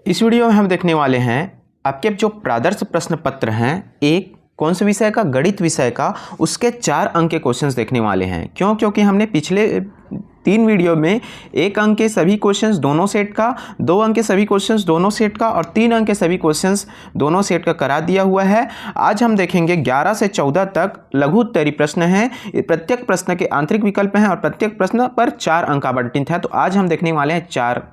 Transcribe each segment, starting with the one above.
इस वीडियो में हम देखने वाले हैं आपके जो प्रादर्श प्रश्न पत्र हैं, एक कौन से विषय का, गणित विषय का, उसके 4 अंक के क्वेश्चंस देखने वाले हैं। क्योंकि हमने पिछले 3 वीडियो में 1 अंक के सभी क्वेश्चंस दोनों सेट का, 2 अंक के सभी क्वेश्चंस दोनों सेट का और 3 अंक के सभी क्वेश्चंस दोनों सेट का करा दिया हुआ है। आज हम देखेंगे 11 से 14 तक लघु उत्तरीय प्रश्न हैं। प्रत्येक प्रश्न के आंतरिक विकल्प हैं और प्रत्येक प्रश्न पर 4 अंक आवंटित है। तो आज हम देखने वाले हैं 4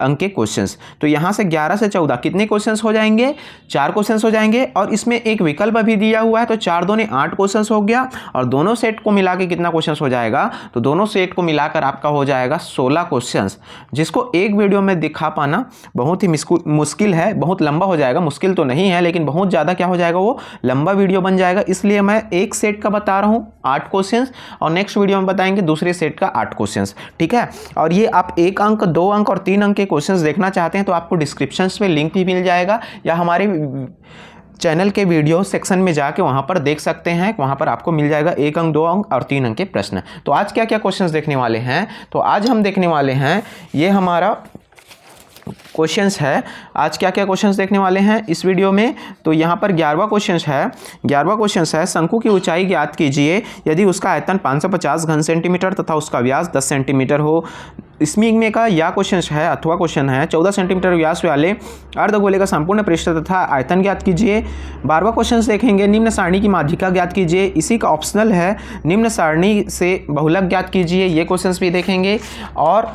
अंक के क्वेश्चंस। तो यहाँ से 11 से 14 कितने क्वेश्चंस हो जाएंगे? 4 क्वेश्चंस हो जाएंगे और इसमें एक विकल्प भी दिया हुआ है, तो 4 दूनी 8 क्वेश्चंस हो गया। और दोनों सेट को मिला के कितना क्वेश्चंस हो जाएगा? तो दोनों सेट को मिलाकर आपका हो जाएगा 16 क्वेश्चंस, जिसको एक वीडियो में दिखा पाना बहुत ही मुश्किल है, बहुत लंबा हो जाएगा। मुश्किल तो नहीं है, लेकिन बहुत ज़्यादा क्या हो जाएगा, वो लंबा वीडियो बन जाएगा। इसलिए मैं एक सेट का बता रहा हूँ 8 क्वेश्चंस और नेक्स्ट वीडियो में बताएंगे दूसरे सेट का 8 क्वेश्चंस, ठीक है। और ये आप 1 अंक, 2 अंक और 3 अंक के क्वेश्चंस देखना चाहते हैं तो आपको डिस्क्रिप्शन में लिंक भी मिल जाएगा, या हमारे चैनल के वीडियो सेक्शन में जाके वहां पर देख सकते हैं। वहां पर आपको मिल जाएगा 1 अंक, 2 अंक और 3 अंक के प्रश्न। तो आज क्या क्या क्वेश्चंस देखने वाले हैं? तो आज हम देखने वाले हैं, ये हमारा क्वेश्चंस है। आज क्या क्या क्वेश्चंस देखने वाले हैं इस वीडियो में? तो यहाँ पर 11वां क्वेश्चंस है। 11वां क्वेश्चंस है, शंकु की ऊंचाई ज्ञात कीजिए यदि उसका आयतन 550 घन सेंटीमीटर तथा उसका व्यास 10 सेंटीमीटर हो। इसमें में का या क्वेश्चन है, अथवा क्वेश्चन है, 14 सेंटीमीटर व्यास वाले अर्धगोले का संपूर्ण पृष्ठ तथा आयतन ज्ञात कीजिए। 12वां क्वेश्चन देखेंगे, निम्न सारणी की माध्यिका ज्ञात कीजिए। इसी का ऑप्शनल है, निम्न सारणी से बहुलक ज्ञात कीजिए। ये क्वेश्चन भी देखेंगे। और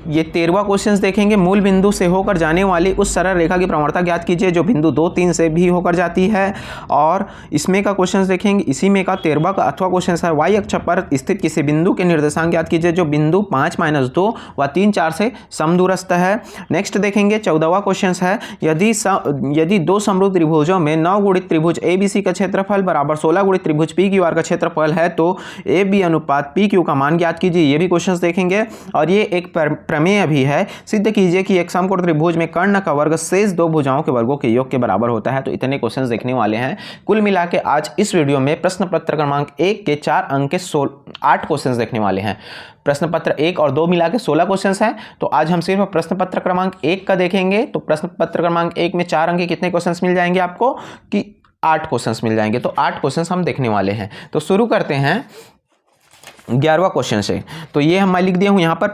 ये 13वां क्वेश्चन देखेंगे, मूल बिंदु से होकर जाने वाली उस सरल रेखा की प्रवणता ज्ञात कीजिए जो बिंदु 2, 3 से भी होकर जाती है। और इसमें का क्वेश्चन देखेंगे, इसी में का 13वां का अथवा क्वेश्चन है, वाई अक्ष पर स्थित किसी बिंदु के निर्देशांक ज्ञात कीजिए जो बिंदु 5, -2 व 3, 4 से समदूरस्थ है। नेक्स्ट देखेंगे 14वां क्वेश्चन है, यदि 2 समरूप त्रिभुजों में 9 गुणित त्रिभुज ABC का क्षेत्रफल बराबर 16 गुणित त्रिभुज PQR का क्षेत्रफल है तो AB अनुपात PQ का मान ज्ञात कीजिए। ये भी क्वेश्चन देखेंगे। और ये एक प्रमेय भी है, सिद्ध कीजिए कि एक समकोण त्रिभुज में कर्ण का वर्ग शेष 2 भुजाओं के वर्गों के योग के बराबर होता है। तो इतने क्वेश्चंस देखने वाले हैं। कुल मिला के आज इस वीडियो में प्रश्न पत्र क्रमांक 1 के 4 अंक के 8 क्वेश्चंस देखने वाले हैं। प्रश्न पत्र 1 और 2 मिला के 16 क्वेश्चंस हैं। तो आज हम सिर्फ प्रश्न पत्र क्रमांक 1 का देखेंगे। तो प्रश्न पत्र क्रमांक 1 में 4 अंक के कितने क्वेश्चंस मिल जाएंगे आपको? कि 8 क्वेश्चंस मिल जाएंगे। तो 8 क्वेश्चंस हम देखने वाले हैं। तो शुरू करते हैं 11वां क्वेश्चन से। तो ये हम मैं लिख दिया हूं यहाँ पर,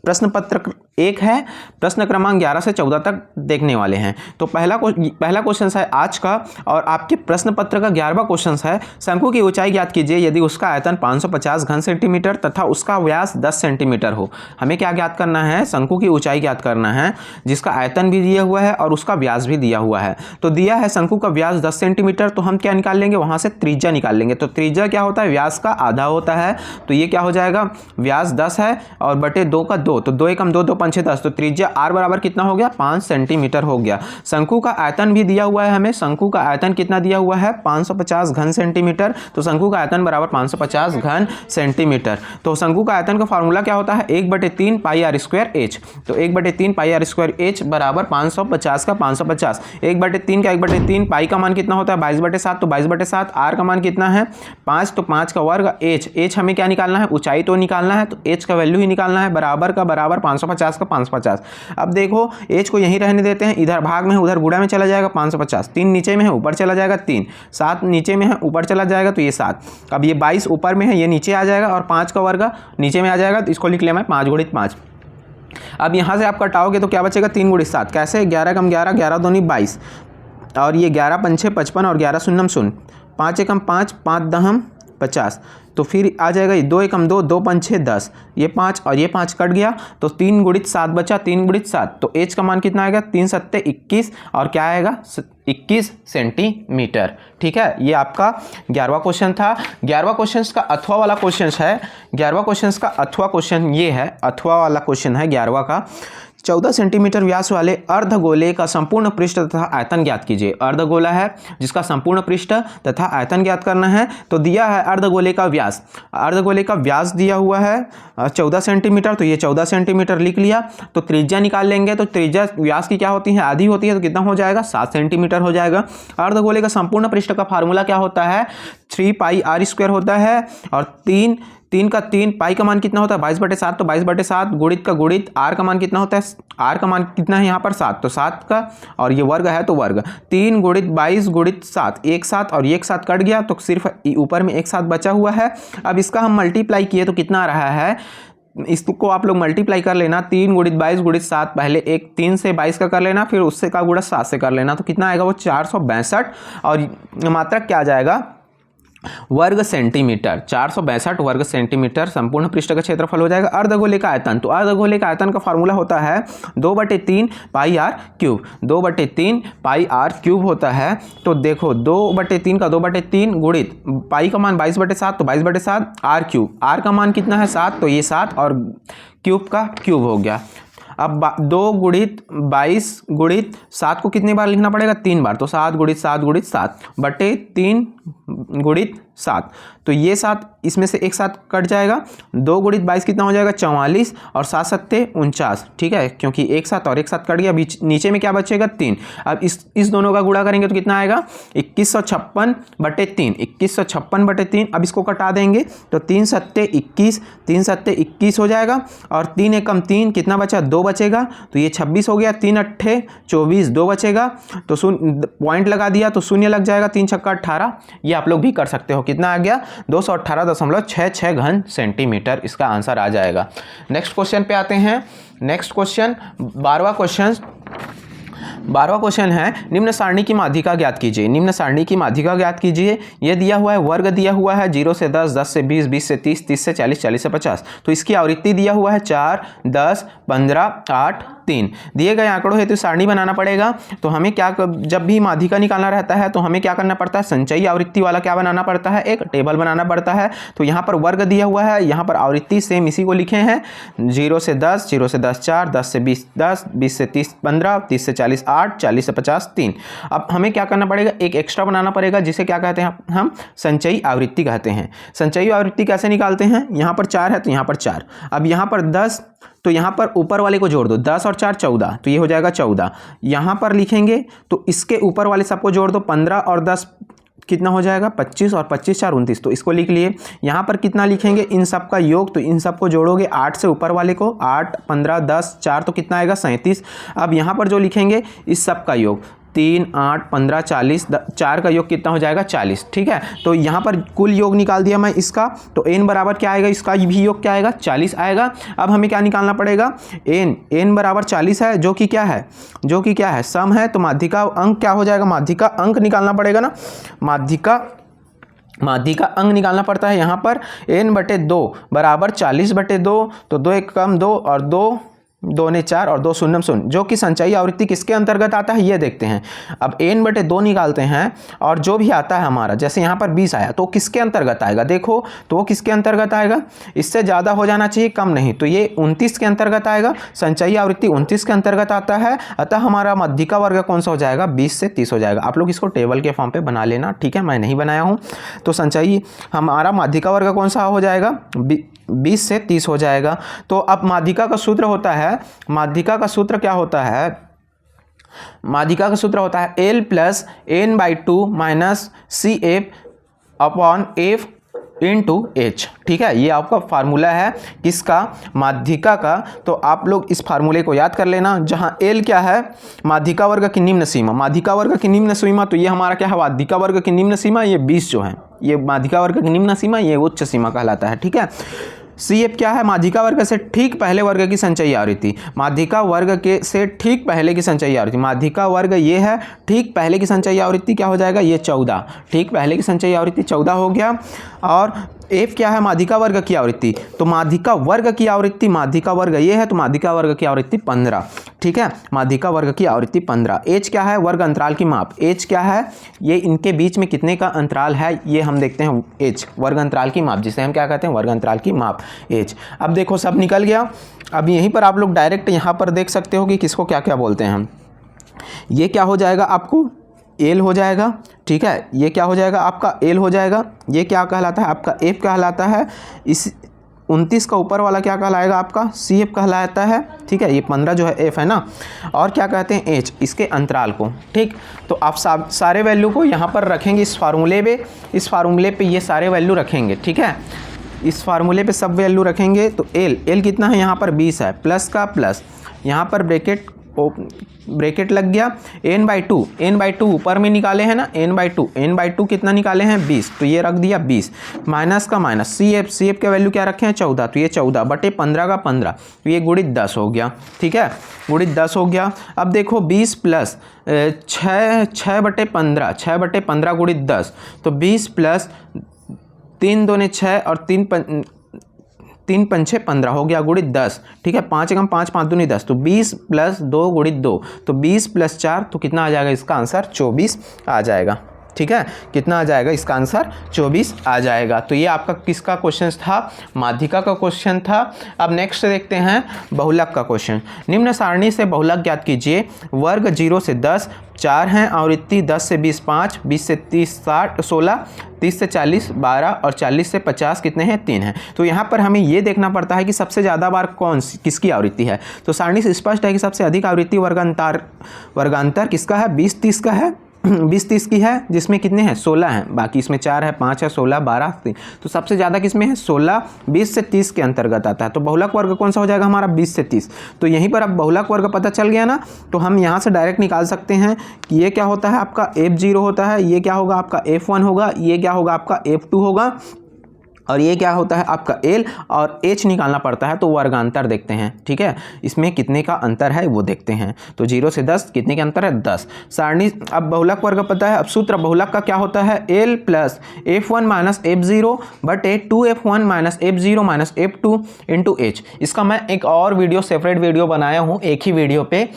प्रश्न पत्र 1 है, प्रश्न क्रमांक 11 से 14 तक देखने वाले हैं। तो पहला क्वेश्चन है आज का, और आपके प्रश्न पत्र का 11वां क्वेश्चन है, शंकु की ऊंचाई ज्ञात कीजिए यदि उसका आयतन 550 घन सेंटीमीटर तथा उसका व्यास 10 सेंटीमीटर हो। हमें क्या ज्ञात करना है? शंकु की ऊंचाई ज्ञात करना है, जिसका आयतन भी दिया हुआ है और उसका व्यास भी दिया हुआ है। तो दिया है शंकु का व्यास 10 सेंटीमीटर, तो हम क्या निकाल लेंगे? वहां से त्रिज्या निकाल लेंगे। तो त्रिज्या क्या होता है? व्यास का आधा होता है। तो ये क्या हो जाएगा? व्यास 10 है और बटे 2 का 2, तो 2 एकम 2, 2 पंचे 10, तो त्रिज्या r बराबर कितना हो गया? 5 सेंटीमीटर हो गया। शंकु का आयतन भी दिया हुआ है हमें। शंकु का आयतन कितना दिया हुआ है? 550 घन सेंटीमीटर। तो शंकु का आयतन बराबर 550 घन सेंटीमीटर। तो शंकु का आयतन का फार्मूला क्या होता है? 1/3 पाई r स्क्वायर h। तो 1/3 पाई r स्क्वायर h बराबर 550 का 550। 1/3 का 1/3 पाई का मान कितना होता है? 22/7। तो 22/7 r का मान कितना है? 5। तो 5 का वर्ग h हमें क्या निकालना है? ऊंचाई तो निकालना है, तो h का वैल्यू ही निकालना है। बराबर का बराबर 550 का 550। अब देखो h को यहीं रहने देते हैं, इधर भाग में है उधर गुणा में चला जाएगा 550। 3 नीचे में है ऊपर चला जाएगा 3, 7 नीचे में है ऊपर चला जाएगा तो ये 7। अब ये 22 ऊपर में है, ये नीचे आ जाएगा और 5 का वर्ग नीचे में आ जाएगा, तो इसको लिख लिया मैं 5 गुणित 5। अब यहाँ से आप कटाओगे तो क्या बचेगा? 3 गुणित 7। कैसे? 11 कम 11, 11 दूनी 22, और ये 11 पंचे 55 और 11 शून्यम 0, 5 एकम 5, 5 दहम 50। तो फिर आ जाएगा 2 एकम 2, 2 पंचे 10, ये 5 और ये 5 कट गया, तो 3 गुणित 7 बचा, 3 गुणित 7। तो h का मान कितना आएगा? 3 सत्ते 21 और क्या आएगा? 21 सेंटीमीटर। ठीक है, ये आपका 11वां क्वेश्चन था। 11वां क्वेश्चन का अथवा वाला क्वेश्चन है। 11वां क्वेश्चन का अथवा क्वेश्चन ये है, अथवा वाला क्वेश्चन है 11वां का। 14 सेंटीमीटर व्यास वाले अर्धगोले का संपूर्ण पृष्ठ तथा आयतन ज्ञात कीजिए। अर्धगोला है जिसका संपूर्ण पृष्ठ तथा आयतन ज्ञात करना है। तो दिया है अर्धगोले का व्यास, अर्धगोले का व्यास दिया हुआ है 14 सेंटीमीटर, तो ये 14 सेंटीमीटर लिख लिया। तो त्रिज्या निकाल लेंगे, तो त्रिज्या व्यास की क्या होती है? आधी होती है, तो कितना हो जाएगा? 7 सेंटीमीटर हो जाएगा। अर्धगोले का संपूर्ण पृष्ठ का फार्मूला क्या होता है? 3 पाई r स्क्वायर होता है, और 3 3 का 3, पाई का मान कितना होता है 22/7, तो 22/7 गुणित का गुणित, आर का मान कितना होता है, आर का मान कितना है यहाँ पर 7, तो 7 का, और ये वर्ग है तो वर्ग 3 गुणित 22 गुणित 7, एक साथ और एक साथ कट गया तो सिर्फ ऊपर में एक साथ बचा हुआ है। अब इसका हम मल्टीप्लाई किए तो कितना आ रहा है, इसको आप लोग मल्टीप्लाई कर लेना, 3 गुणित 22 गुणित 7, पहले एक 3 से 22 का कर लेना, फिर उससे का गुणा 7 से कर लेना, तो कितना आएगा वो 462, और मात्रक क्या आ जाएगा वर्ग सेंटीमीटर, 462 वर्ग सेंटीमीटर संपूर्ण पृष्ठ का क्षेत्रफल हो जाएगा। अर्धगोले का आयतन, तो अर्धगोले का आयतन का फार्मूला होता है 2/3 pi r cube, 2/3 pi r cube होता है। तो देखो 2/3 का 2/3 गुणित पाई का मान 22/7, तो 22/7 आर क्यूब, आर का मान कितना है 7, तो ये 7 और क्यूब का क्यूब हो गया। अब 2 गुणित 22 गुणित 7 को कितनी बार लिखना पड़ेगा 3 बार, तो 7 गुणित 7 गुणित 7 बटे 3 गुणित 7, तो ये 7 इसमें से एक साथ कट जाएगा, 2 गुणित 22 कितना हो जाएगा 44 और 7 सत्ते 49, ठीक है, क्योंकि एक साथ और एक साथ कट गया, बीच नीचे में क्या बचेगा 3। अब इस दोनों का गुणा करेंगे तो कितना आएगा 2156/3, 2156/3। अब इसको कटा देंगे तो 3 सत्ते 21, 3 सत्ते 21 हो जाएगा, और 3 एकम 3 कितना बचा 2 बचेगा, तो ये 26 हो गया, 3 अट्ठे 24, 2 बचेगा, तो पॉइंट लगा दिया तो शून्य लग जाएगा, 3 छक्का 18, ये आप लोग भी कर सकते हो। कितना आ गया 218.66 घन सेंटीमीटर, इसका आंसर आ जाएगा। नेक्स्ट क्वेश्चन पे आते हैं। नेक्स्ट क्वेश्चन 12वां क्वेश्चन है निम्न सारणी की माध्यिका ज्ञात कीजिए। निम्न सारणी की माध्यिका ज्ञात कीजिए, यह दिया हुआ है, वर्ग दिया हुआ है 0 से 10, 10 से 20, 20 से 30, 30 से 40, 40 से 50, तो इसकी आवृत्ति दिया हुआ है 4, 10, 15, 8, 3। दिए गए आंकड़ों हेतु सारणी बनाना पड़ेगा। तो हमें क्या, जब भी माध्यिका निकालना रहता है तो हमें क्या करना पड़ता है, संचयी आवृत्ति वाला क्या बनाना पड़ता है, एक टेबल बनाना पड़ता है। तो यहाँ पर वर्ग दिया हुआ है, यहाँ पर आवृत्ति सेम इसी को लिखे हैं, 0 से 10, 0 से 10 4, 10 से 20 10, 20 से 30 15, 30 से 40 8, 40 से 50 3। अब हमें क्या करना पड़ेगा, एक एक्स्ट्रा बनाना पड़ेगा, जिसे क्या कहते हैं हम संचयी आवृत्ति कहते हैं। संचयी आवृत्ति कैसे निकालते हैं, यहाँ पर 4 है तो यहाँ पर 4, अब यहाँ पर 10, तो यहाँ पर ऊपर वाले को जोड़ दो, 10 और 4 14, तो ये हो जाएगा 14। यहाँ पर लिखेंगे तो इसके ऊपर वाले सबको जोड़ दो, 15 और 10 कितना हो जाएगा 25, और 25 4 29, तो इसको लिख लिए। यहाँ पर कितना लिखेंगे, इन सब का योग, तो इन सबको जोड़ोगे 8 से ऊपर वाले को, 8 15 10 4, तो कितना आएगा 37। अब यहाँ पर जो लिखेंगे इस सब का योग, 3 8 15 40, 4 का योग कितना हो जाएगा 40, ठीक है। तो यहाँ पर कुल योग निकाल दिया मैं इसका, तो n बराबर क्या आएगा, इसका भी योग क्या आएगा 40 आएगा। अब हमें क्या निकालना पड़ेगा, n बराबर 40 है, जो कि क्या है, सम है, तो माध्यिका अंक क्या हो जाएगा, माध्यिका अंक निकालना पड़ेगा ना, माध्यिका अंक निकालना पड़ता है। यहाँ पर n/2 बराबर 40/2, तो 2 एक कम 2 और 2 2 ने 4 और 2 शून्य शून्य, जो कि संचयी आवृत्ति किसके अंतर्गत आता है ये देखते हैं। अब n/2 निकालते हैं, और जो भी आता है हमारा, जैसे यहाँ पर 20 आया तो किसके अंतर्गत आएगा, देखो तो वो किसके अंतर्गत आएगा, इससे ज़्यादा हो जाना चाहिए, कम नहीं, तो ये 29 के अंतर्गत आएगा। संचयी आवृत्ति 29 के अंतर्गत आता है, अतः हमारा माध्यिका वर्ग कौन सा हो जाएगा 20 से 30 हो जाएगा। आप लोग इसको टेबल के फॉर्म पर बना लेना, ठीक है, मैं नहीं बनाया हूँ। तो संचयी हमारा माध्यिका वर्ग कौन सा हो जाएगा 20 से 30 हो जाएगा। तो अब माध्यिका का सूत्र होता है, माध्यिका का सूत्र क्या होता है, माध्यिका का सूत्र होता है L + n/2 - CF upon F into H, ठीक है। ये आपका फार्मूला है किसका, माध्यिका का। तो आप लोग इस फार्मूले को याद कर लेना, जहां L क्या है, माध्यिका वर्ग की निम्न सीमा, माध्यिका वर्ग की निम्न सीमा, तो ये हमारा क्या है, माध्यिका वर्ग की निम्न सीमा, ये 20 जो है, ये माध्यिका वर्ग की निम्न सीमा, ये उच्च सीमा कहलाता है, ठीक है। CF क्या है, माध्यिका वर्ग से ठीक पहले वर्ग की संचयी आवृत्ति, माध्यिका वर्ग के से ठीक पहले की संचयी आवृत्ति, माध्यिका वर्ग ये है, ठीक पहले की संचयी आवृत्ति क्या हो जाएगा, ये 14, ठीक पहले की संचयी आवृत्ति 14 हो गया। और F क्या है, माध्यिका वर्ग की आवृत्ति, तो माध्यिका वर्ग की आवृत्ति, माध्यिका वर्ग ये है, तो माध्यिका वर्ग की आवृत्ति 15, ठीक है, माध्यिका वर्ग की आवृत्ति 15। H क्या है, वर्ग अंतराल की माप, H क्या है, ये इनके बीच में कितने का अंतराल है, ये हम देखते हैं, H वर्ग अंतराल की माप, जिसे हम क्या कहते हैं, वर्ग अंतराल की माप H। अब देखो सब निकल गया। अब यहीं पर आप लोग डायरेक्ट यहाँ पर देख सकते हो कि किसको क्या क्या बोलते हैं हम। ये क्या हो जाएगा आपको L हो जाएगा, ठीक है, ये क्या हो जाएगा आपका L हो जाएगा, ये क्या कहलाता है आपका F कहलाता है, इस 29 का ऊपर वाला क्या कहलाएगा आपका CF कहलाता है, ठीक है, ये 15 जो है F है ना, और क्या कहते हैं H, इसके अंतराल को, ठीक। तो आप सारे वैल्यू को यहाँ पर रखेंगे इस फार्मूले पे, इस फार्मूले पे ये सारे वैल्यू रखेंगे, ठीक है। इस फार्मूले पे सब वैल्यू रखेंगे तो एल कितना है यहाँ पर 20 है, प्लस का प्लस, यहाँ पर ब्रैकेट लग गया, n/2 ऊपर में निकाले हैं ना, n/2 कितना निकाले हैं 20, तो ये रख दिया 20, माइनस का माइनस, सी एफ का वैल्यू क्या रखे हैं 14, तो ये 14 बटे 15 का 15, तो ये गुणित 10 हो गया। ठीक है, गुणित 10 हो गया। अब देखो 20 प्लस 6 बटे 15 गुणित 10, तो 20 प्लस 3 दूने 6 और 3 पंछे 15 हो गया गुणित 10। ठीक है, 5 एकम 5, 5 दूनी 10, तो 20 प्लस 2 गुणित 2, तो 20 प्लस 4, तो कितना आ जाएगा इसका आंसर 24 आ जाएगा। ठीक है, कितना आ जाएगा इसका आंसर 24 आ जाएगा। तो ये आपका किसका क्वेश्चन था, माध्यिका का क्वेश्चन था। अब नेक्स्ट देखते हैं बहुलक का क्वेश्चन। निम्न सारणी से बहुलक ज्ञात कीजिए। वर्ग 0 से 10 4 हैं, आवृत्ति 10 से 20 5, 20 से 30 16, 30 से 40 12 और 40 से 50 कितने हैं 3 हैं। तो यहाँ पर हमें ये देखना पड़ता है कि सबसे ज़्यादा बार किसकी आवृत्ति है। तो सारणी से स्पष्ट है कि सबसे अधिक आवृत्ति वर्गांतर किसका है, 20 30 का है, 20 30 की है, जिसमें कितने हैं 16 हैं, बाकी इसमें 4 है 5 है 16 12 3, तो सबसे ज़्यादा किसमें है 16, 20 से 30 के अंतर्गत आता है। तो बहुलक वर्ग कौन सा हो जाएगा हमारा 20 से 30। तो यहीं पर अब बहुलक वर्ग पता चल गया ना, तो हम यहाँ से डायरेक्ट निकाल सकते हैं कि ये क्या होता है आपका F0 होता है, ये क्या होगा आपका F1 होगा, ये क्या होगा आपका F2 होगा, और ये क्या होता है आपका L और H निकालना पड़ता है। तो वर्गांतर देखते हैं। ठीक है, इसमें कितने का अंतर है वो देखते हैं। तो 0 से 10 कितने का अंतर है 10। सारणी अब बहुलक वर्ग पता है। अब सूत्र बहुलक का क्या होता है, L plus F1 minus F0 बटे 2F1 minus F0 minus F2 into H। इसका मैं एक और वीडियो सेपरेट वीडियो बनाया हूँ एक ही वीडियो पे,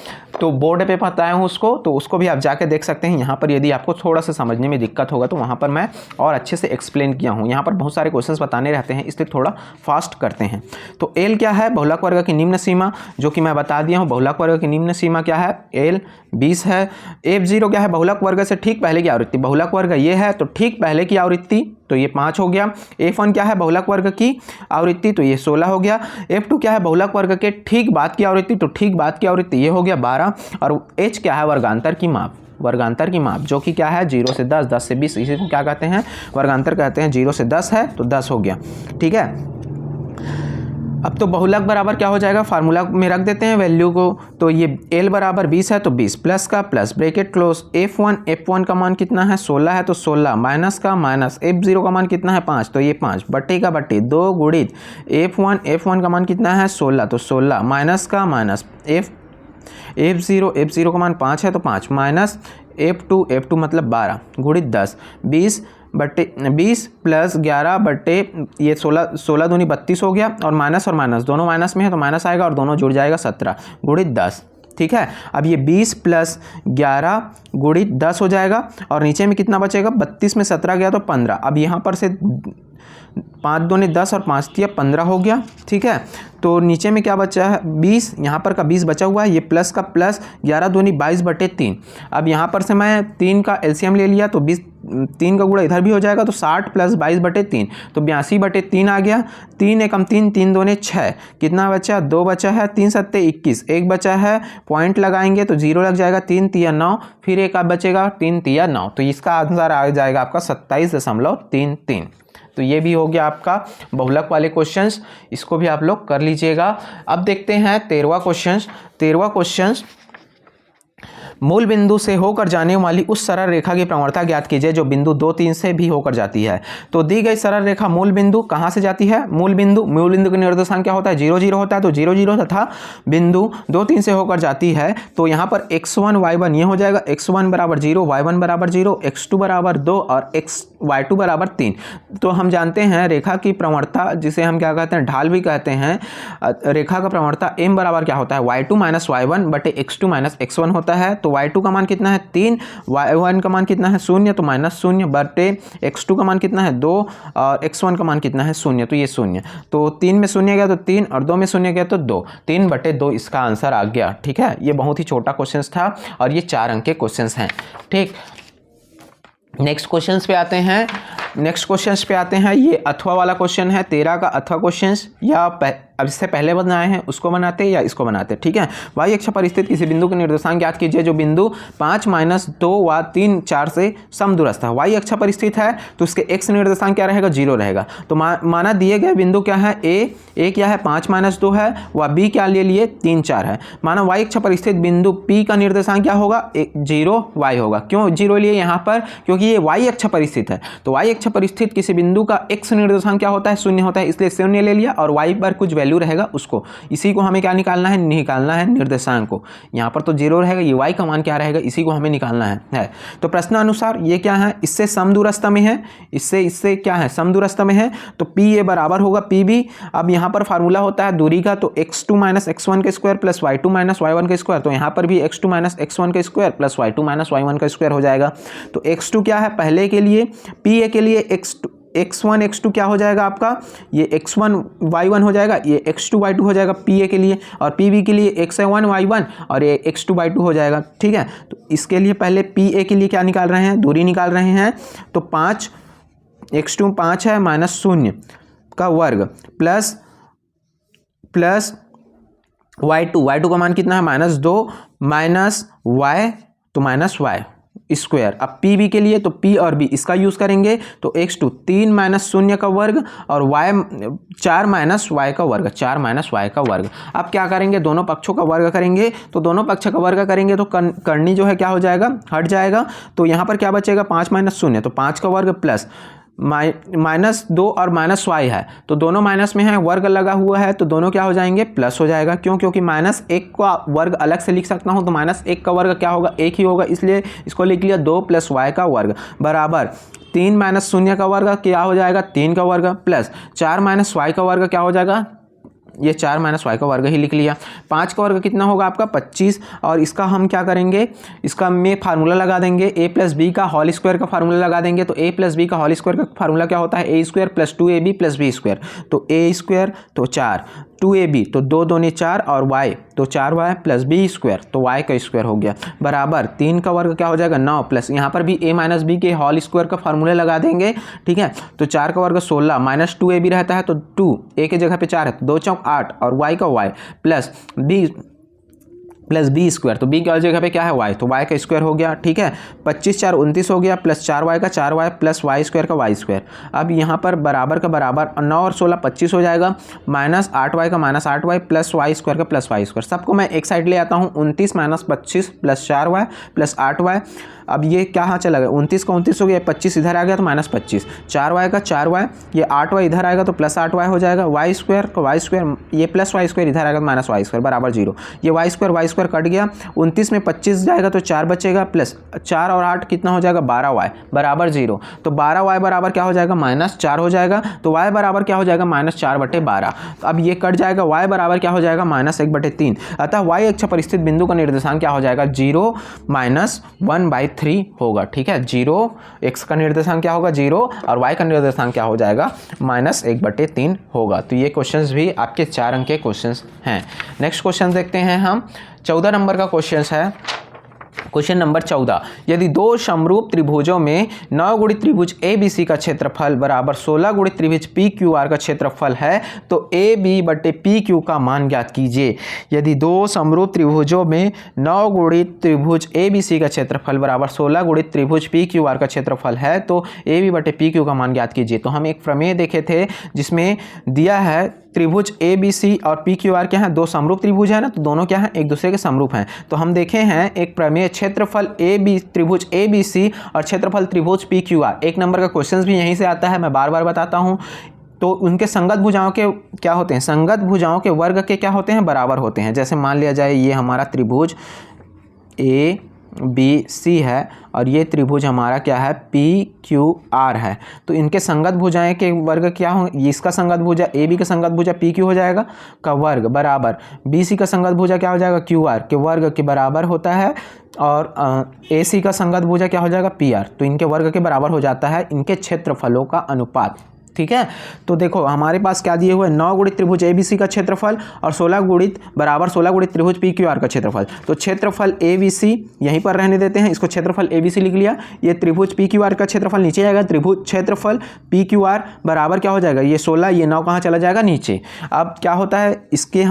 तो बोर्ड पे बताया हूँ उसको, तो उसको भी आप जाके देख सकते हैं। यहाँ पर यदि आपको थोड़ा सा समझने में दिक्कत होगा तो वहाँ पर मैं और अच्छे से एक्सप्लेन किया हूँ। यहाँ पर बहुत सारे क्वेश्चंस बताने रहते हैं, इसलिए थोड़ा फास्ट करते हैं। तो L क्या है, बहुलक वर्ग की निम्न सीमा, जो कि मैं बता दिया हूँ। बहुलक वर्ग की निम्न सीमा क्या है, L 20 है। F0 क्या है, बहुलक वर्ग से ठीक पहले की आवृत्ति, बहुलक वर्ग ये है तो ठीक पहले की आवृत्ति, तो ये 5 हो गया। F1 क्या है, बहुलक वर्ग की आवृत्ति, तो ये 16 हो गया। F2 क्या है, बहुलक वर्ग के ठीक बाद की आवृत्ति, तो ठीक बाद की आवृत्ति ये हो गया 12। और H क्या है, वर्गांतर की माप, वर्गांतर की माप, जो कि क्या है 0 से 10 10 से 20, इसी को क्या कहते हैं, वर्गांतर कहते हैं। 0 से 10 है तो 10 हो गया। ठीक है, अब तो बहुलक बराबर क्या हो जाएगा, फार्मूला में रख देते हैं वैल्यू को। तो ये L बराबर 20 है तो 20 प्लस का प्लस, ब्रैकेट क्लोज, F1 का मान कितना है 16 है तो 16, माइनस का माइनस, F0 का मान कितना है 5, तो ये 5 बटे का बटे 2 गुणित F1 का मान कितना है 16, तो 16 माइनस का माइनस, F0 का मान 5 है तो 5, माइनस F2 मतलब 12 गुणित 10, 20 प्लस 11 बटे ये 16 दूनी 32 हो गया, और माइनस दोनों माइनस में है तो माइनस आएगा और दोनों जुड़ जाएगा 17 गुणित 10। ठीक है, अब ये 20 प्लस 11 गुणित 10 हो जाएगा, और नीचे में कितना बचेगा, 32 में 17 गया तो 15। अब यहाँ पर से 5 दूनी 10 और 5 तिया 15 हो गया। ठीक है, तो नीचे में क्या बचा है 20, यहाँ पर का 20 बचा हुआ है, ये प्लस का प्लस, 11 दूनी 22 बटे 3। अब यहाँ पर से मैं 3 का एलसीएम ले लिया तो 20, 3 का गुणा इधर भी हो जाएगा तो 60 प्लस 22 बटे 3, तो 82 बटे 3 आ गया। 3 एकम 3, 3 दूने 6, कितना बचा 2 बचा है, 3 सत्ते 21, एक बचा है, पॉइंट लगाएंगे तो 0 लग जाएगा, 3 तिया 9, फिर एक आप बचेगा 3 तिया 9, तो इसका आंसर आ जाएगा आपका 27.33। तो ये भी हो गया आपका बहुलक वाले क्वेश्चंस, इसको भी आप लोग कर लीजिएगा। अब देखते हैं 13वां क्वेश्चन। मूल बिंदु से होकर जाने वाली उस सरल रेखा की प्रवणता ज्ञात कीजिए जो बिंदु 2 3 से भी होकर जाती है। तो दी गई सरल रेखा मूल बिंदु कहाँ से जाती है, मूल बिंदु का निर्देशांक क्या होता है 0 0 होता है, तो 0 0 तथा बिंदु 2 3 से होकर जाती है। तो यहाँ पर x1 y1 ये हो जाएगा, x1 बराबर 0, y1 बराबर 0, x2 बराबर 2 और y2 बराबर 3। तो हम जानते हैं रेखा की प्रवणता, जिसे हम क्या कहते हैं ढाल भी कहते हैं, रेखा का प्रवणता m बराबर क्या होता है y2 माइनस y1 बटे x2 माइनस x1 होता है। तो y2 का मान कितना है 3, y1 का मान कितना है 0, तो माइनस 0 बटे x2 का मान कितना है 2 और x1 का मान कितना है 0, तो ये 0। तो 3 में 0 गया तो 3 और 2 में 0 गया तो 2, 3 बटे 2 इसका आंसर आ गया। ठीक है, ये बहुत ही छोटा क्वेश्चन था और ये 4 अंक के क्वेश्चन हैं। ठीक, नेक्स्ट क्वेश्चंस पे आते हैं। ये अथवा वाला क्वेश्चन है, 13 का अथवा क्वेश्चंस, या अब इससे पहले बनाए हैं उसको बनाते या इसको बनाते, ठीक है। वाई अक्ष पर स्थित किसी बिंदु के निर्देशांक ज्ञात कीजिए जो बिंदु 5 - 2 व 3 4 से समदूरस्थ है। वाई अक्ष पर स्थित है तो उसके एक्स निर्देशांक क्या रहेगा, 0 रहेगा। तो माना दिए गए बिंदु क्या है, ए क्या है 5 - 2 है, व बी क्या ले लिए 3 4 है। माना वाई अक्ष पर स्थित बिंदु पी का निर्देशांक क्या होगा, 0 y होगा। क्यों 0 लिए यहाँ पर, क्योंकि ये वाई अक्ष पर स्थित है। तो वाई अक्ष पर स्थित किसी बिंदु का एक्स निर्देशांक क्या होता है, 0 होता है, इसलिए 0 ले लिया और वाई पर कुछ वैल्यू रहेगा उसको, इसी को हमें क्या निकालना है निर्देशांक को। यहाँ पर तो 0 रहेगा, ये वाई का मान क्या रहेगा, इसी को हमें निकालना है। तो प्रश्नानुसार ये क्या है, इससे समदूरस्थ में है, इससे क्या है समदूरस्थ में है, तो पी ए बराबर होगा पी बी। अब यहाँ पर फार्मूला होता है दूरी का, तो x2 - x1 का स्क्वायर प्लस y2 - y1 का स्क्वायर, तो यहाँ पर भी x2 - x1 का स्क्वायर प्लस y2 - y1 का स्क्वायर हो जाएगा। तो x2 क्या है पहले के लिए, पी ए के लिए x1 x2 क्या हो जाएगा आपका, ये x1 y1 हो जाएगा, ये x2 y2 हो जाएगा पी ए के लिए, और पी बी के लिए x1 y1 और ये x2 y2 हो जाएगा, ठीक है। तो इसके लिए पहले पी ए के लिए क्या निकाल रहे हैं, दूरी निकाल रहे हैं। तो 5 x2 5 है माइनस 0 का वर्ग प्लस y2 का मान कितना है -2 माइनस y, तो माइनस y स्क्वायर। अब पी बी के लिए तो p और b इसका यूज़ करेंगे, तो x2 3 - 0 का वर्ग और y 4 - y का वर्ग, 4 - y का वर्ग। अब क्या करेंगे, दोनों पक्षों का वर्ग करेंगे, तो दोनों पक्ष का वर्ग करेंगे तो करनी जो है क्या हो जाएगा, हट जाएगा। तो यहाँ पर क्या बचेगा 5 - 0, तो 5 का वर्ग प्लस -2 और -y है, तो दोनों माइनस में है, वर्ग लगा हुआ है, तो दोनों क्या हो जाएंगे प्लस हो जाएगा। क्यों, क्योंकि -1 का वर्ग अलग से लिख सकता हूं, तो -1 का वर्ग क्या होगा, 1 ही होगा, इसलिए इसको लिख लिया 2 + y का वर्ग बराबर 3 - 0 का वर्ग क्या हो जाएगा 3 का वर्ग प्लस 4 - y का वर्ग क्या हो जाएगा, ये 4 - y का वर्ग ही लिख लिया। 5 का वर्ग कितना होगा आपका 25, और इसका हम क्या करेंगे, इसका में फार्मूला लगा देंगे, a + b का होल स्क्वायर का फार्मूला लगा देंगे। तो a + b का होल स्क्वायर का फार्मूला क्या होता है, a² + 2ab + b², तो a² तो 4, 2ab तो 2 दूनी 4 और y तो 4y + b², तो y का स्क्वायर हो गया बराबर 3 का वर्ग क्या हो जाएगा 9 प्लस यहाँ पर भी a - b के होल स्क्वायर का फार्मूला लगा देंगे, ठीक है। तो 4 का वर्ग 16 माइनस 2ab रहता है, तो 2 a की जगह पे 4 है, तो 2 चौक 8 और y का y प्लस b² तो b की जगह पे क्या है y, तो y का स्क्वायर हो गया, ठीक है। 25 4 29 हो गया, प्लस 4y का 4y प्लस y² का y²। अब यहाँ पर बराबर का बराबर 9 और 16 25 हो जाएगा, -8y का -8y प्लस y² का प्लस y²। सबको मैं एक साइड ले आता हूँ, 29 - 25 प्लस 4y प्लस 8y। अब ये क्या चला गया, 29 का 29 हो गया, 25 इधर आ गया तो -25, 4y का 4y, ये 8y इधर आएगा तो प्लस 8y हो जाएगा, y² का y², ये प्लस y² इधर आएगा तो -y² बराबर 0। ये y² कट गया, 29 में 25 जाएगा तो 4 बचेगा, प्लस 4 और 8 कितना हो जाएगा 12y बराबर 0। तो 12y बराबर क्या हो जाएगा -4 हो जाएगा, तो y बराबर क्या हो जाएगा -4/12। अब ये कट जाएगा, y बराबर क्या हो जाएगा -1/3। अतः y अक्ष पर स्थित बिंदु का निर्देशांक क्या हो जाएगा 0 - 1/3 होगा, ठीक है। 0 x का निर्देशांक क्या होगा 0 और y का निर्देशांक क्या हो जाएगा -1/3 होगा। तो ये क्वेश्चंस भी आपके 4 अंक के क्वेश्चंस हैं। नेक्स्ट क्वेश्चन देखते हैं हम, 14 नंबर का क्वेश्चन है। क्वेश्चन नंबर 14, यदि दो समरूप त्रिभुजों में 9 गुणित त्रिभुज ABC का क्षेत्रफल बराबर 16 गुणित त्रिभुज PQR का क्षेत्रफल है तो AB/PQ का मान ज्ञात कीजिए। यदि दो समरूप त्रिभुजों में 9 गुणित त्रिभुज ABC का क्षेत्रफल बराबर 16 गुणित त्रिभुज PQR का क्षेत्रफल है तो AB/PQ का मान ज्ञात कीजिए। तो हम एक प्रमेय देखे थे जिसमें दिया है त्रिभुज ABC और PQR क्या है, दो समरूप त्रिभुज है ना, तो दोनों क्या है एक दूसरे के समरूप हैं। तो हम देखे हैं एक प्रमेय क्षेत्रफल त्रिभुज ABC और क्षेत्रफल त्रिभुज PQR, एक नंबर का क्वेश्चन भी यहीं से आता है, मैं बार बार बताता हूँ। तो उनके संगत भुजाओं के क्या होते हैं, संगत भुजाओं के वर्ग के क्या होते हैं, बराबर होते हैं। जैसे मान लिया जाए ये हमारा त्रिभुज ABC है और ये त्रिभुज हमारा क्या है PQR है, तो इनके संगत भुजाएं के वर्ग क्या हो, इसका संगत भुजा AB का संगत भुजा PQ हो जाएगा का वर्ग बराबर BC का संगत भुजा क्या हो जाएगा QR के वर्ग के बराबर होता है, और AC का संगत भुजा क्या हो जाएगा PR, तो इनके वर्ग के बराबर हो जाता है इनके क्षेत्रफलों का अनुपात। ठीक है। तो देखो हमारे पास क्या दिए हुए 9 गुणित त्रिभुज ABC का क्षेत्रफल और 16 गुणित बराबर 16 गुणित त्रिभुज PQR का क्षेत्रफल। तो क्षेत्रफल ABC यहीं पर रहने देते हैं, इसको क्षेत्रफल ABC लिख लिया। ये त्रिभुज PQR का क्षेत्रफल नीचे आएगा, त्रिभुज क्षेत्रफल PQR बराबर क्या हो जाएगा, ये 16 ये 9 कहाँ चला जाएगा नीचे। अब क्या होता है, इसके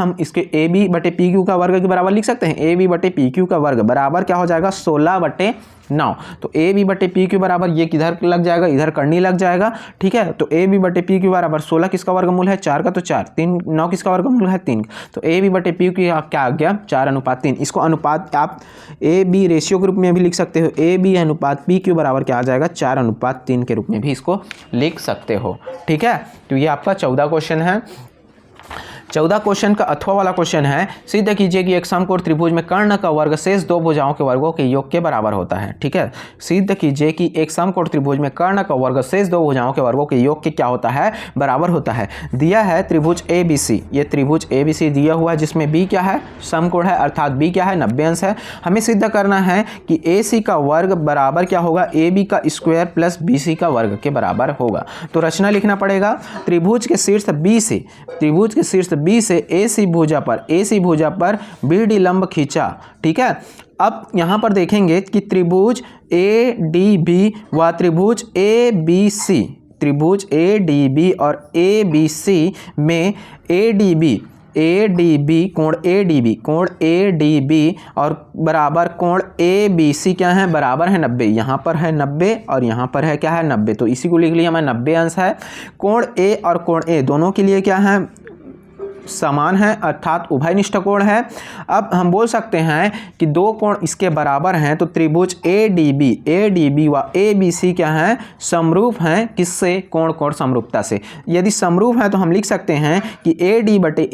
AB बटे PQ का वर्ग के बराबर लिख सकते हैं। AB बटे PQ का वर्ग बराबर क्या हो जाएगा 16 बटे 9। तो AB बटे PQ बराबर ये किधर लग जाएगा, इधर करनी लग जाएगा, ठीक है। तो AB बटे PQ बराबर 16 किसका वर्गमूल है 4 का, तो 4, 3 9 किसका वर्गमूल है 3। तो AB बटे PQ क्या आ गया 4:3। इसको अनुपात आप AB रेशियो के रूप में भी लिख सकते हो। AB अनुपात PQ बराबर क्या आ जाएगा 4:3 के रूप में भी इसको लिख सकते हो, ठीक है। तो ये आपका 14 क्वेश्चन है। 14 क्वेश्चन का अथवा वाला क्वेश्चन है, सिद्ध कीजिए कि एक समकोण त्रिभुज में कर्ण का वर्ग शेष दो भुजाओं के वर्गों के योग के बराबर होता है, ठीक है। सिद्ध कीजिए कि एक समकोण त्रिभुज में कर्ण का वर्ग शेष दो भुजाओं के वर्गों के योग के क्या होता है, बराबर होता है। दिया है त्रिभुज ABC, ये त्रिभुज ABC दिया हुआ है जिसमें B क्या है, समकोण है, अर्थात B क्या है 90 अंश है। हमें सिद्ध करना है कि AC का वर्ग बराबर क्या होगा AB का स्क्वायर प्लस BC का वर्ग के बराबर होगा। तो रचना लिखना पड़ेगा, त्रिभुज के शीर्ष B से AC भुजा पर BD लंब खींचा, ठीक है। अब यहां पर देखेंगे कि त्रिभुज ADB व त्रिभुज ADB और ABC में कोण ADB और बराबर कोण ABC क्या है, बराबर है 90। यहाँ पर है 90 और यहाँ पर है क्या है 90, तो इसी को लिख लिया हमें 90 अंश है। कोण A और कोण A दोनों के लिए क्या है, समान है, अर्थात उभयनिष्ठ कोण है। अब हम बोल सकते हैं कि दो कोण इसके बराबर हैं, तो त्रिभुज ADB व ABC क्या हैं, समरूप हैं। किससे, कोण समरूपता से। यदि समरूप है तो हम लिख सकते हैं कि AD बटे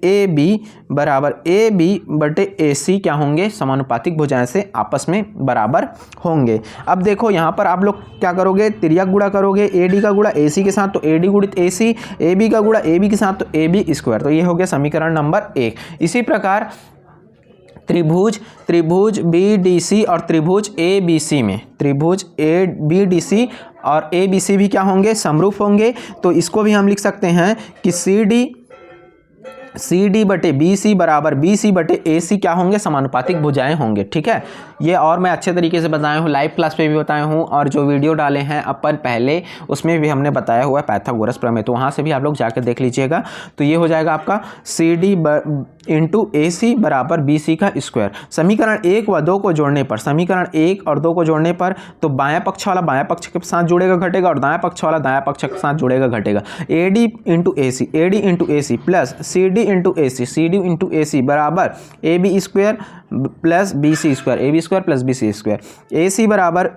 AB बराबर AB बटे AC क्या होंगे, समानुपातिक भुजाएं से आपस में बराबर होंगे। अब देखो यहाँ पर आप लोग क्या करोगे, तिर्यक गुणा करोगे, AD का गुणा AC के साथ तो AD गुणित AC, AB का गुणा AB के साथ तो AB स्क्वायर। तो ये हो गया समीकरण नंबर 1। इसी प्रकार त्रिभुज BDC और त्रिभुज ABC में त्रिभुज BDC और ABC भी क्या होंगे, समरूप होंगे। तो इसको भी हम लिख सकते हैं कि CD बटे BC बराबर BC बटे AC क्या होंगे, समानुपातिक भुजाएं होंगे, ठीक है। ये और मैं अच्छे तरीके से बताया हूँ, लाइव क्लास पे भी बताया हूँ, और जो वीडियो डाले हैं अपन पहले उसमें भी हमने बताया हुआ है पाइथागोरस प्रमेय, तो वहाँ से भी आप लोग जाकर देख लीजिएगा। तो ये हो जाएगा आपका CD इंटू AC बराबर BC का स्क्वायर। समीकरण 1 व 2 को जोड़ने पर, समीकरण 1 और 2 को जोड़ने पर तो बायां पक्ष वाला बायां पक्ष के साथ जुड़ेगा घटेगा और दायां पक्ष वाला दायां पक्ष के साथ जुड़ेगा घटेगा। AD into AC plus CD into AC बराबर AB square plus BC square, AB square plus BC square. AC बराबर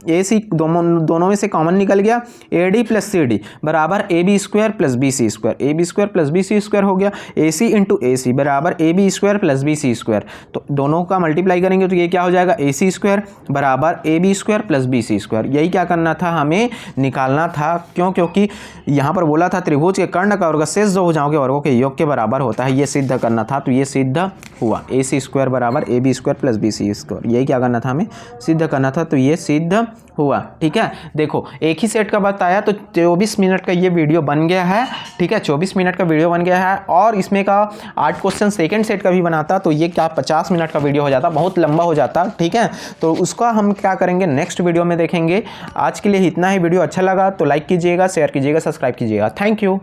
AC दोनों में से कॉमन निकल गया, AD प्लस CD बराबर AB square plus BC square, AB square plus BC square हो गया। AC इंटू AC बराबर AB square plus BC square. तो दोनों का मल्टीप्लाई करेंगे तो ये क्या हो जाएगा, AC स्क्वायर बराबर AB square plus BC square. यही क्या करना था, हमें निकालना था। क्योंकि यहाँ पर बोला था त्रिभुज के कर्ण का वर्ग शेष दो भुजाओं के वर्गों के योग के बराबर होता है, ये सिद्ध करना था। तो ये सिद्ध हुआ, AC स्क्वायर बराबर AB square plus BC square. यही क्या करना था, हमें सिद्ध करना था। तो ये सिद्ध हुआ, ठीक है। देखो एक ही सेट का बताया तो 24 मिनट का ये वीडियो बन गया है, ठीक है। 24 मिनट का वीडियो बन गया है, और इसमें का 8 क्वेश्चन सेकंड सेट का भी बनाता तो ये क्या 50 मिनट का वीडियो हो जाता, बहुत लंबा हो जाता, ठीक है। तो उसका हम क्या करेंगे, नेक्स्ट वीडियो में देखेंगे। आज के लिए इतना ही। वीडियो अच्छा लगा तो लाइक कीजिएगा, शेयर कीजिएगा, सब्सक्राइब कीजिएगा। Thank you.